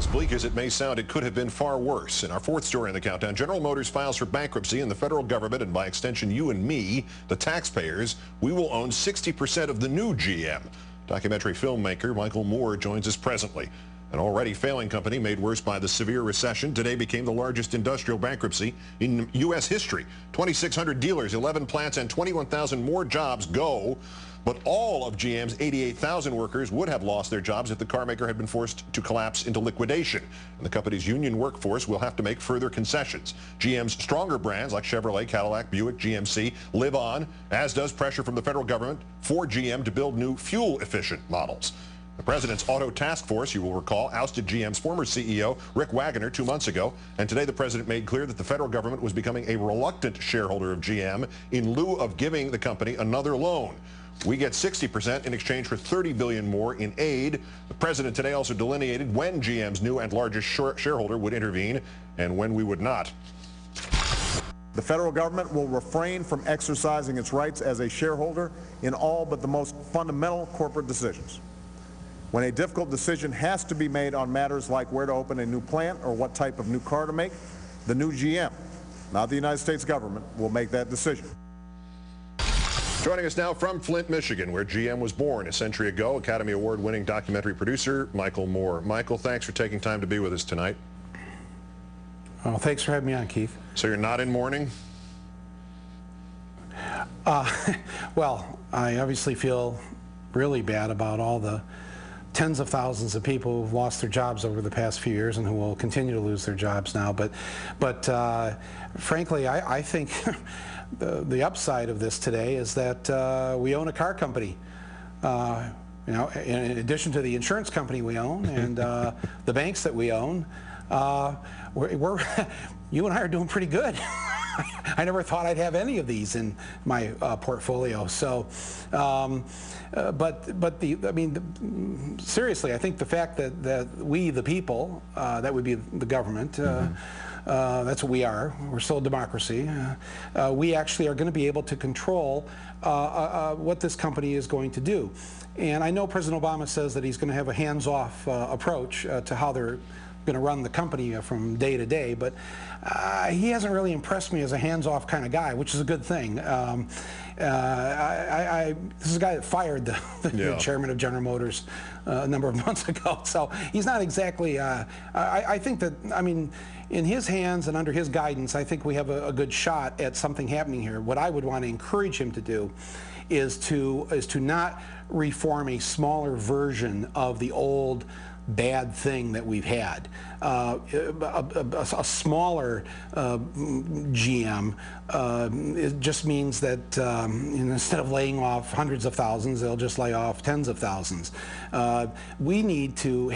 As bleak as it may sound, it could have been far worse. In our fourth story in the countdown, General Motors files for bankruptcy, and the federal government, and by extension you and me, the taxpayers, we will own 60% of the new GM. Documentary filmmaker Michael Moore joins us presently. An already failing company made worse by the severe recession today became the largest industrial bankruptcy in U.S. history. 2,600 dealers, 11 plants, and 21,000 more jobs go. But all of GM's 88,000 workers would have lost their jobs if the carmaker had been forced to collapse into liquidation. And the company's union workforce will have to make further concessions. GM's stronger brands like Chevrolet, Cadillac, Buick, GMC live on, as does pressure from the federal government for GM to build new fuel-efficient models. The president's auto task force, you will recall, ousted GM's former CEO, Rick Wagoner, 2 months ago. And today the president made clear that the federal government was becoming a reluctant shareholder of GM in lieu of giving the company another loan. We get 60% in exchange for $30 billion more in aid. The president today also delineated when GM's new and largest shareholder would intervene and when we would not. The federal government will refrain from exercising its rights as a shareholder in all but the most fundamental corporate decisions. When a difficult decision has to be made on matters like where to open a new plant or what type of new car to make, the new GM, not the United States government, will make that decision. Joining us now from Flint, Michigan, where GM was born a century ago, Academy Award-winning documentary producer Michael Moore. Michael, thanks for taking time to be with us tonight. Oh, thanks for having me on, Keith. So you're not in mourning? Well, I obviously feel really bad about all the tens of thousands of people who've lost their jobs over the past few years and who will continue to lose their jobs now. But frankly, I think the upside of this today is that we own a car company. You know, in addition to the insurance company we own and the banks that we own, you and I are doing pretty good. I never thought I'd have any of these in my portfolio. So, seriously, I think the fact that we, the people, that would be the government, that's what we are. We're still a democracy. We actually are going to be able to control what this company is going to do. And I know President Obama says that he's going to have a hands-off approach to how they're going to run the company from day to day, but he hasn't really impressed me as a hands-off kind of guy, which is a good thing. This is a guy that fired the chairman of General Motors a number of months ago, so he's not exactly, I think that, I mean, in his hands and under his guidance, I think we have a good shot at something happening here. What I would want to encourage him to do is to not reform a smaller version of the old bad thing that we've had. A smaller GM it just means that instead of laying off hundreds of thousands, they'll just lay off tens of thousands. We need to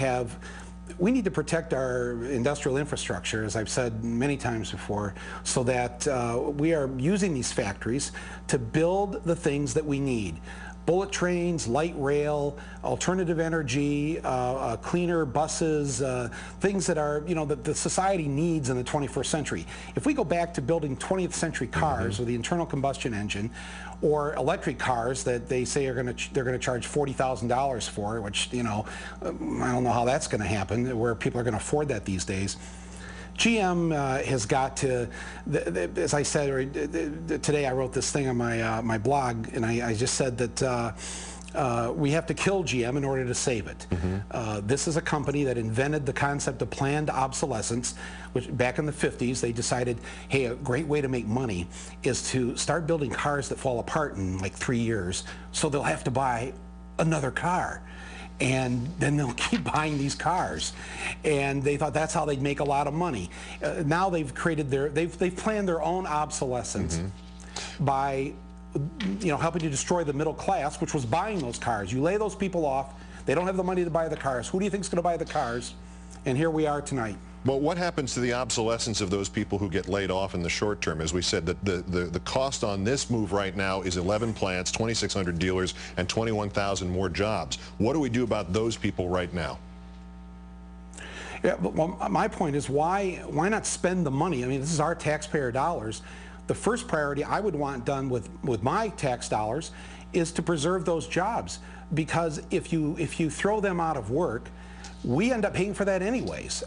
protect our industrial infrastructure, as I've said many times before, so that we are using these factories to build the things that we need. Bullet trains, light rail, alternative energy, cleaner buses, things that are, you know, that the society needs in the 21st century. If we go back to building 20th century cars with the internal combustion engine, or electric cars that they say they're going to charge $40,000 for, which, you know, I don't know how that's going to happen, where people are going to afford that these days. GM has got to, as I said, today I wrote this thing on my blog, and I just said that we have to kill GM in order to save it. This is a company that invented the concept of planned obsolescence, which back in the 50s they decided, hey, a great way to make money is to start building cars that fall apart in like 3 years, so they'll have to buy another car. And then they'll keep buying these cars, and they thought that's how they'd make a lot of money. Now they've created they've planned their own obsolescence by, you know, helping to destroy the middle class, which was buying those cars. You lay those people off; they don't have the money to buy the cars. Who do you think is going to buy the cars? And here we are tonight. But what happens to the obsolescence of those people who get laid off in the short term? As we said, the cost on this move right now is 11 plants, 2,600 dealers, and 21,000 more jobs. What do we do about those people right now? Yeah, but well, my point is why not spend the money? I mean, this is our taxpayer dollars. The first priority I would want done with my tax dollars is to preserve those jobs, because if you throw them out of work, we end up paying for that anyways,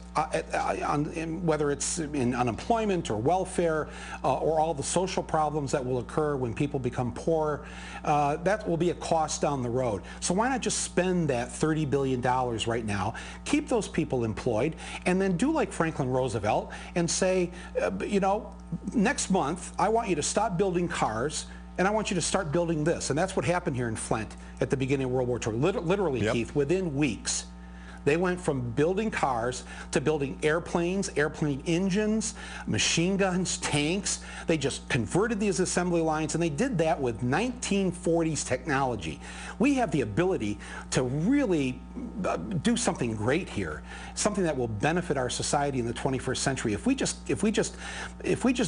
whether it's in unemployment or welfare or all the social problems that will occur when people become poor. That will be a cost down the road. So why not just spend that $30 billion right now, keep those people employed, and then do like Franklin Roosevelt and say, you know, next month I want you to stop building cars, and I want you to start building this. And that's what happened here in Flint at the beginning of World War II. Literally, yep. Keith, within weeks, they went from building cars to building airplanes, airplane engines, machine guns, tanks. They just converted these assembly lines, and they did that with 1940s technology. We have the ability to really do something great here, something that will benefit our society in the 21st century. If we just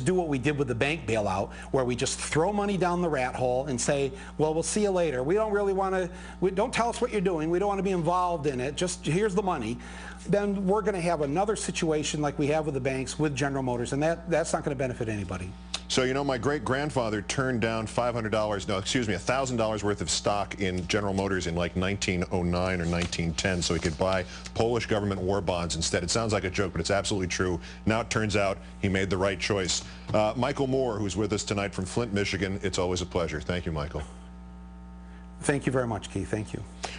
do what we did with the bank bailout, where we just throw money down the rat hole and say, well, we'll see you later. We don't really want to, don't tell us what you're doing. We don't want to be involved in it. Just here's the money. Then we're going to have another situation like we have with the banks with General Motors, and that's not going to benefit anybody. So, you know, my great-grandfather turned down $1,000 worth of stock in General Motors in like 1909 or 1910 so he could buy Polish government war bonds instead. It sounds like a joke, but it's absolutely true. Now it turns out he made the right choice. Michael Moore, who's with us tonight from Flint, Michigan, it's always a pleasure. Thank you, Michael. Thank you very much, Keith. Thank you.